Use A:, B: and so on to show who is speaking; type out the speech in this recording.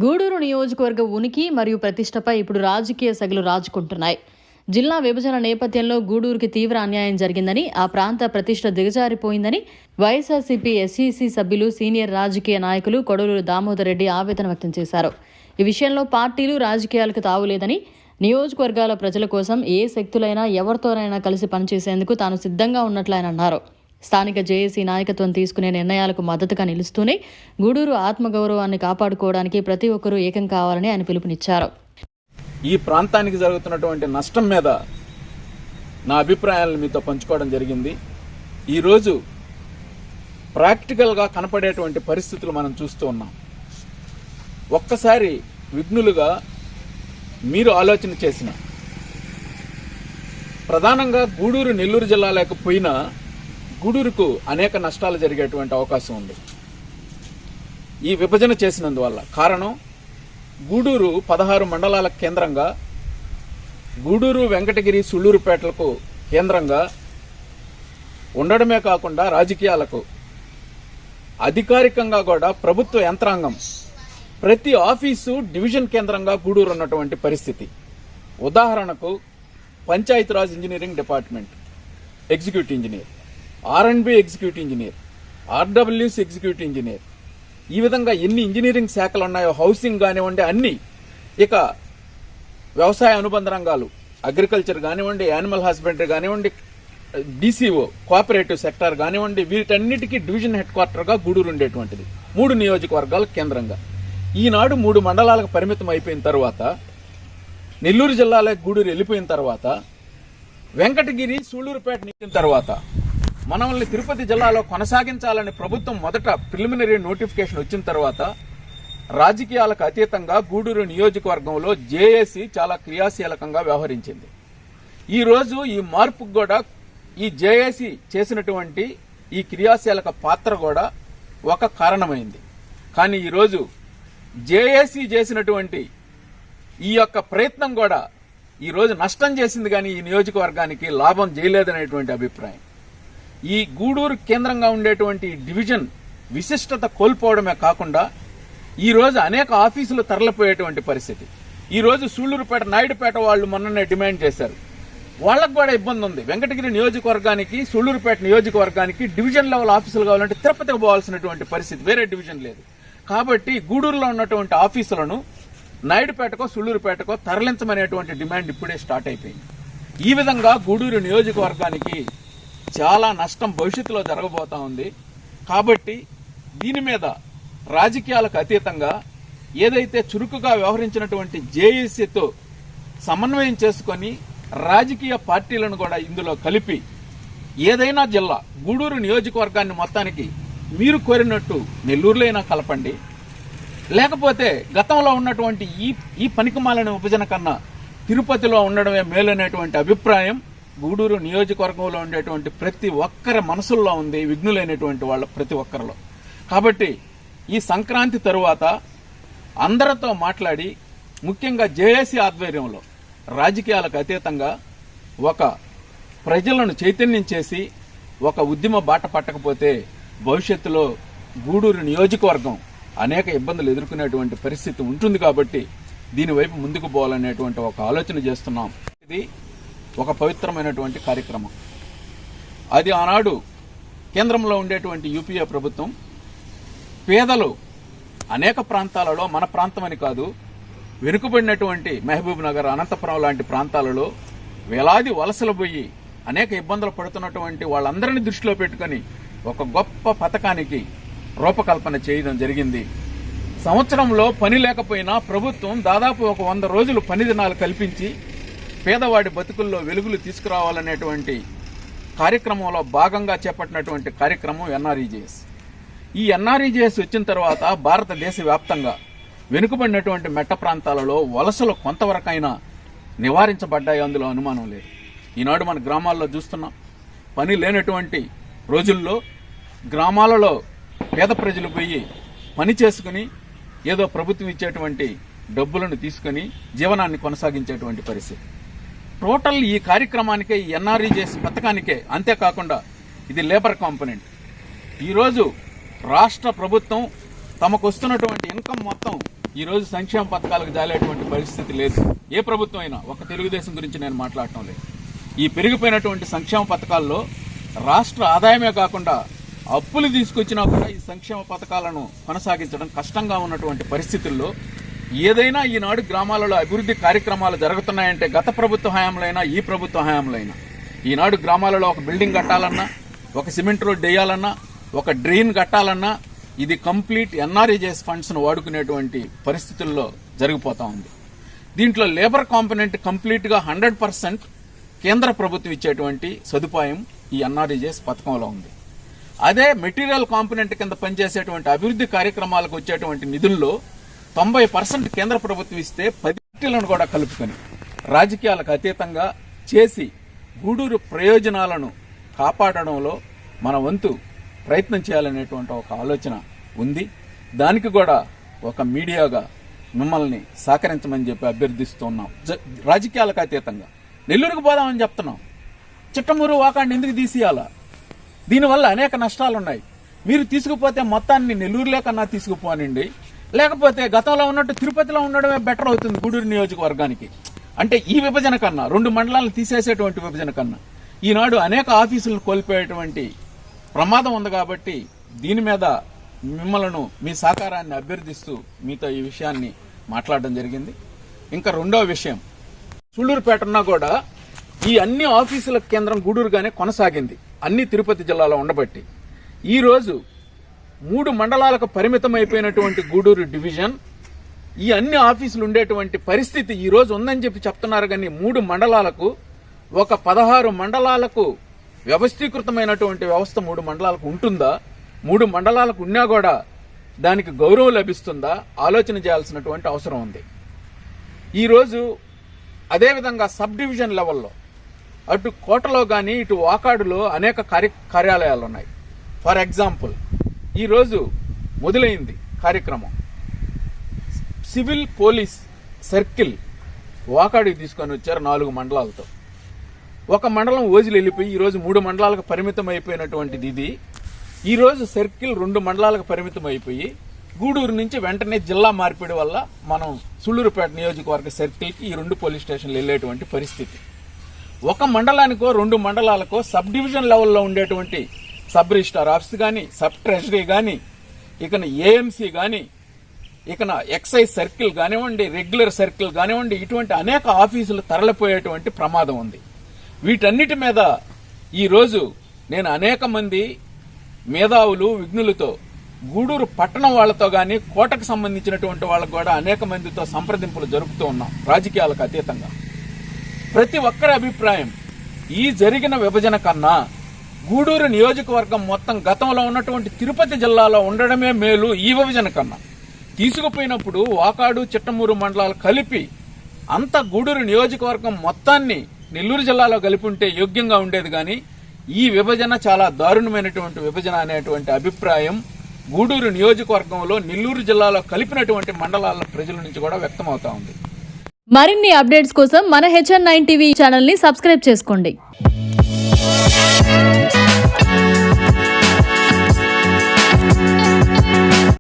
A: గూడూరు నియోజకవర్గ ఉనికి మరియు ప్రతిష్టపై ఇప్పుడు రాజకీయ సగలు రాజుకుంటున్నాయి. జిల్లా విభజన నేపథ్యంలో గూడూరుకి తీవ్ర అన్యాయం జరిగిందని, ఆ ప్రాంత ప్రతిష్ట దిగజారిపోయిందని వైఎస్ఆర్సీపీ ఎస్ఈసీ సభ్యులు, సీనియర్ రాజకీయ నాయకులు కొడవలూరు దామోదర్ రెడ్డి ఆవేదన వ్యక్తం చేశారు. ఈ విషయంలో పార్టీలు, రాజకీయాలకు తావులేదని, నియోజకవర్గాల ప్రజల కోసం ఏ శక్తులైనా ఎవరితోనైనా కలిసి పనిచేసేందుకు తాను సిద్ధంగా ఉన్నట్లు ఆయన అన్నారు. స్థానిక జేఏసీ నాయకత్వం తీసుకునే నిర్ణయాలకు మద్దతుగా నిలుస్తూనే గూడూరు ఆత్మగౌరవాన్ని కాపాడుకోవడానికి ప్రతి ఒక్కరూ ఏకం కావాలని ఆయన పిలుపునిచ్చారు.
B: ఈ ప్రాంతానికి జరుగుతున్నటువంటి నష్టం మీద నా అభిప్రాయాలను మీతో పంచుకోవడం జరిగింది. ఈరోజు ప్రాక్టికల్గా కనపడేటువంటి పరిస్థితులు మనం చూస్తూ ఉన్నాం. ఒక్కసారి విఘ్నులుగా మీరు ఆలోచన చేసిన, ప్రధానంగా గూడూరు నెల్లూరు జిల్లా లేకపోయినా గూడూరుకు అనేక నష్టాలు జరిగేటువంటి అవకాశం ఉంది ఈ విభజన చేసినందువల్ల. కారణం, గూడూరు 16 మండలాల కేంద్రంగా, గూడూరు, వెంకటగిరి, సుళ్లూరుపేటలకు కేంద్రంగా ఉండడమే కాకుండా రాజకీయాలకు అధికారికంగా కూడా ప్రభుత్వ యంత్రాంగం ప్రతి ఆఫీసు డివిజన్ కేంద్రంగా గూడూరు ఉన్నటువంటి పరిస్థితి. ఉదాహరణకు Panchayati Raj engineering department executive engineer, R&B executive engineer, RWC executive engineer, ఈ విధంగా ఎన్ని ఇంజనీరింగ్ శాఖలు ఉన్నాయో, హౌసింగ్ కానివ్వండి, అన్ని, ఇక వ్యవసాయ అనుబంధ రంగాలు, అగ్రికల్చర్ కానివ్వండి, యానిమల్ హస్బెండరీ కానివ్వండి, DCO కోఆపరేటివ్ సెక్టార్ కానివ్వండి, వీటన్నిటికీ డివిజన్ హెడ్ క్వార్టర్గా గూడూరు ఉండేటువంటిది 3 నియోజకవర్గాల కేంద్రంగా. ఈనాడు 3 మండలాలకు పరిమితం అయిపోయిన తర్వాత, నెల్లూరు జిల్లాలో గూడూరు వెళ్ళిపోయిన తర్వాత, వెంకటగిరి, సూళ్లూరుపేట నించిన తర్వాత మనల్ని తిరుపతి జిల్లాలో కొనసాగించాలని ప్రభుత్వం మొదట ప్రిలిమినరీ నోటిఫికేషన్ వచ్చిన తర్వాత రాజకీయాలకు అతీతంగా గూడూరు నియోజకవర్గంలో జేఏసీ చాలా క్రియాశీలకంగా వ్యవహరించింది. ఈ రోజు ఈ మార్పుకు కూడా ఈ జేఏసీ చేసినటువంటి ఈ క్రియాశీలక పాత్ర కూడా ఒక కారణమైంది. కానీ ఈరోజు జేఏసీ చేసినటువంటి ఈ యొక్క ప్రయత్నం కూడా ఈరోజు నష్టం చేసింది, కానీ ఈ నియోజకవర్గానికి లాభం చేయలేదనేటువంటి అభిప్రాయం. ఈ గూడూరు కేంద్రంగా ఉండేటువంటి డివిజన్ విశిష్టత కోల్పోవడమే కాకుండా ఈరోజు అనేక ఆఫీసులు తరలిపోయేటువంటి పరిస్థితి. ఈరోజు సూళ్లూరుపేట, నాయుడుపేట వాళ్ళు మొన్ననే డిమాండ్ చేశారు. వాళ్లకు కూడా ఇబ్బంది ఉంది. వెంకటగిరి నియోజకవర్గానికి, సూళ్లూరుపేట నియోజకవర్గానికి డివిజన్ లెవెల్ ఆఫీసులు కావాలంటే తిరుపతికి పోవాల్సినటువంటి పరిస్థితి, వేరే డివిజన్ లేదు. కాబట్టి గూడూరులో ఉన్నటువంటి ఆఫీసులను నాయుడుపేటకో, సూళ్లూరుపేటకో తరలించమనేటువంటి డిమాండ్ ఇప్పుడే స్టార్ట్ అయిపోయింది. ఈ విధంగా గూడూరు నియోజకవర్గానికి చాలా నష్టం భవిష్యత్తులో జరగబోతా ఉంది. కాబట్టి దీని మీద రాజకీయాలకు అతీతంగా ఏదైతే చురుకుగా వ్యవహరించినటువంటి జేఏసీతో సమన్వయం చేసుకుని రాజకీయ పార్టీలను కూడా ఇందులో కలిపి ఏదైనా జిల్లా, గూడూరు నియోజకవర్గాన్ని మొత్తానికి మీరు కోరినట్టు నెల్లూరులో అయినా కలపండి, లేకపోతే గతంలో ఉన్నటువంటి ఈ పనికిమాలిన విభజన కన్నా తిరుపతిలో ఉండడమే మేలనేటువంటి అభిప్రాయం గూడూరు నియోజకవర్గంలో ఉండేటువంటి ప్రతి ఒక్కరి మనసుల్లో ఉంది, విఘ్నులైనటువంటి వాళ్ళ ప్రతి ఒక్కరిలో. కాబట్టి ఈ సంక్రాంతి తరువాత అందరితో మాట్లాడి, ముఖ్యంగా జేఏసీ ఆధ్వర్యంలో రాజకీయాలకు అతీతంగా ఒక ప్రజలను చైతన్యం చేసి ఒక ఉద్యమ బాట పట్టకపోతే భవిష్యత్తులో గూడూరు నియోజకవర్గం అనేక ఇబ్బందులు ఎదుర్కొనేటువంటి పరిస్థితి ఉంటుంది. కాబట్టి దీనివైపు ముందుకు పోవాలనేటువంటి ఒక ఆలోచన చేస్తున్నాం. ఇది ఒక పవిత్రమైనటువంటి కార్యక్రమం. అది ఆనాడు కేంద్రంలో ఉండేటువంటి యూపీఏ ప్రభుత్వం పేదలు అనేక ప్రాంతాలలో, మన ప్రాంతమని కాదు, వెనుకబడినటువంటి మహబూబ్ నగర్, అనంతపురం లాంటి ప్రాంతాలలో వేలాది వలసలు పోయి అనేక ఇబ్బందులు పడుతున్నటువంటి వాళ్ళందరినీ దృష్టిలో పెట్టుకుని ఒక గొప్ప పథకానికి రూపకల్పన చేయడం జరిగింది. సంవత్సరంలో పని లేకపోయినా ప్రభుత్వం దాదాపు ఒక 100 రోజులు పని దినాలు కల్పించి పేదవాడి బతుకుల్లో వెలుగులు తీసుకురావాలనేటువంటి కార్యక్రమంలో భాగంగా చేపట్టినటువంటి కార్యక్రమం ఎన్ఆర్ఈజేఎస్. ఈ ఎన్ఆర్ఈజేఎస్ వచ్చిన తర్వాత భారతదేశ వ్యాప్తంగా వెనుకబడినటువంటి మెట్ట ప్రాంతాలలో వలసలు కొంతవరకైనా నివారించబడ్డాయి, అందులో అనుమానం లేదు. ఈనాడు మన గ్రామాల్లో చూస్తున్నాం. పని లేనటువంటి రోజుల్లో గ్రామాలలో పేద ప్రజలు పోయి పని చేసుకుని ఏదో ప్రభుత్వం ఇచ్చేటువంటి డబ్బులను తీసుకుని జీవనాన్ని కొనసాగించేటువంటి పరిస్థితి. టోటల్ ఈ కార్యక్రమానికే, ఈ ఎన్ఆర్ఈజేఎస్ పథకానికే, అంతేకాకుండా ఇది లేబర్ కాంపోనెంట్. ఈరోజు రాష్ట్ర ప్రభుత్వం తమకు వస్తున్నటువంటి ఇన్కమ్ మొత్తం ఈరోజు సంక్షేమ పథకాలకు జాలేటువంటి పరిస్థితి లేదు. ఏ ప్రభుత్వం అయినా, ఒక తెలుగుదేశం గురించి నేను మాట్లాడటం లేదు. ఈ పెరిగిపోయినటువంటి సంక్షేమ పథకాల్లో రాష్ట్ర ఆదాయమే కాకుండా అప్పులు తీసుకొచ్చినా కూడా ఈ సంక్షేమ పథకాలను కొనసాగించడం కష్టంగా ఉన్నటువంటి పరిస్థితుల్లో ఏదైనా ఈనాడు గ్రామాలలో అభివృద్ధి కార్యక్రమాలు జరుగుతున్నాయంటే గత ప్రభుత్వ హయాంలైనా ఈ ప్రభుత్వ హయాంలైనా ఈనాడు గ్రామాలలో ఒక బిల్డింగ్ కట్టాలన్నా, ఒక సిమెంట్ రోడ్ వేయాలన్నా, ఒక డ్రైన్ కట్టాలన్నా ఇది కంప్లీట్ ఎన్ఆర్ఈజీఎస్ ఫండ్స్ను వాడుకునేటువంటి పరిస్థితుల్లో జరిగిపోతా ఉంది. దీంట్లో లేబర్ కాంపోనెంట్ కంప్లీట్గా 100% కేంద్ర ప్రభుత్వం ఇచ్చేటువంటి సదుపాయం ఈ ఎన్ఆర్ఈజీఎస్ పథకంలో ఉంది. అదే మెటీరియల్ కాంపోనెంట్ కింద పనిచేసేటువంటి అభివృద్ధి కార్యక్రమాలకు వచ్చేటువంటి నిధుల్లో 90% కేంద్ర ప్రభుత్వం ఇస్తే 10% కూడా కలుపుకొని రాజకీయాలకు అతీతంగా చేసి గూడూరు ప్రయోజనాలను కాపాడడంలో మన వంతు ప్రయత్నం చేయాలనేటువంటి ఒక ఆలోచన ఉంది. దానికి కూడా ఒక మీడియాగా మిమ్మల్ని సహకరించమని చెప్పి అభ్యర్థిస్తున్నాం. రాజకీయాలకు అతీతంగా నెల్లూరుకు పోదామని చెప్తున్నాం. చిట్టమూరు వాకాడిని ఎందుకు తీసేయాలా? దీనివల్ల అనేక నష్టాలున్నాయి. మీరు తీసుకుపోతే మొత్తాన్ని నెల్లూరులో కన్నా తీసుకుపోనండి, లేకపోతే గతంలో ఉన్నట్టు తిరుపతిలో ఉండడమే బెటర్ అవుతుంది గూడూరు నియోజకవర్గానికి. అంటే ఈ విభజన కన్నా, 2 మండలాలను తీసేసేటువంటి విభజన కన్నా ఈనాడు అనేక ఆఫీసులను కోల్పోయేటువంటి ప్రమాదం ఉంది. కాబట్టి దీని మీద మిమ్మల్ని మీ సహకారాన్ని అభ్యర్థిస్తూ మీతో ఈ విషయాన్ని మాట్లాడడం జరిగింది. ఇంకా రెండవ విషయం, సూళ్లూరుపేటన్నా కూడా ఈ అన్ని ఆఫీసుల కేంద్రం గూడూరుగానే కొనసాగింది, అన్ని తిరుపతి జిల్లాలో ఉండబట్టి. ఈరోజు 3 మండలాలకు పరిమితం అయిపోయినటువంటి గూడూరు డివిజన్ ఈ అన్ని ఆఫీసులు ఉండేటువంటి పరిస్థితి ఈ రోజు ఉందని చెప్పి చెప్తున్నారు. కానీ 3 మండలాలకు, ఒక 16 మండలాలకు వ్యవస్థీకృతమైనటువంటి వ్యవస్థ 3 మండలాలకు ఉంటుందా? 3 మండలాలకు ఉన్నా కూడా దానికి గౌరవం లభిస్తుందా? ఆలోచన చేయాల్సినటువంటి అవసరం ఉంది. ఈరోజు అదేవిధంగా సబ్ డివిజన్ లెవెల్లో అటు కోటలో కానీ ఇటు వాకాడులో అనేక కార్యాలయాలు ఉన్నాయి. ఫర్ ఎగ్జాంపుల్ ఈరోజు మొదలైంది కార్యక్రమం, సివిల్ పోలీస్ సర్కిల్ వాకాడికి తీసుకొని వచ్చారు 4 మండలాలతో. ఒక మండలం ఓజిలు వెళ్ళిపోయి ఈరోజు 3 మండలాలకు పరిమితం అయిపోయినటువంటిది ఇది. ఈరోజు సర్కిల్ 2 మండలాలకు పరిమితం అయిపోయి గూడూరు నుంచి వెంటనే జిల్లా మార్పిడి వల్ల మనం సూళ్లూరుపేట నియోజకవర్గ సర్కిల్కి ఈ 2 పోలీస్ స్టేషన్లు వెళ్లేటువంటి పరిస్థితి. ఒక మండలానికో 2 మండలాలకో సబ్ డివిజన్ లెవెల్లో ఉండేటువంటి సబ్ రిజిస్టార్ ఆఫీస్ కానీ, సబ్ ట్రెజరీ కానీ, ఇక ఏఎంసీ కానీ, ఇక ఎక్సైజ్ సర్కిల్ కానివ్వండి, రెగ్యులర్ సర్కిల్ కానివ్వండి, ఇటువంటి అనేక ఆఫీసులు తరలిపోయేటువంటి ప్రమాదం ఉంది. వీటన్నిటి మీద ఈరోజు నేను అనేక మంది మేధావులు, విఘ్నులతో గూడూరు పట్టణం వాళ్లతో గాని, కోటకు సంబంధించినటువంటి వాళ్ళకు కూడా అనేక మందితో సంప్రదింపులు జరుపుతూ ఉన్నాం. రాజకీయాలకు అతీతంగా ప్రతి ఒక్కరి అభిప్రాయం ఈ జరిగిన విభజన కన్నా గూడూరు నియోజకవర్గం మొత్తం గతంలో ఉన్నటువంటి తిరుపతి జిల్లాలో ఉండడమే మేలు. ఈ విభజన కన్నా తీసుకుపోయినప్పుడు వాకాడు, చిట్టమూరు మండలాలు కలిపి అంత గూడూరు నియోజకవర్గం మొత్తాన్ని నెల్లూరు జిల్లాలో కలిపి ఉంటే యోగ్యంగా ఉండేది. కానీ ఈ విభజన చాలా దారుణమైనటువంటి విభజన అనేటువంటి అభిప్రాయం గూడూరు నియోజకవర్గంలో నెల్లూరు జిల్లాలో కలిపినటువంటి మండలాల ప్రజల నుంచి కూడా వ్యక్తమవుతా ఉంది.
A: మరిన్ని అప్డేట్స్ కోసం మన HN9 టీవీ ఛానల్ ని సబ్స్క్రైబ్ చేసుకోండి.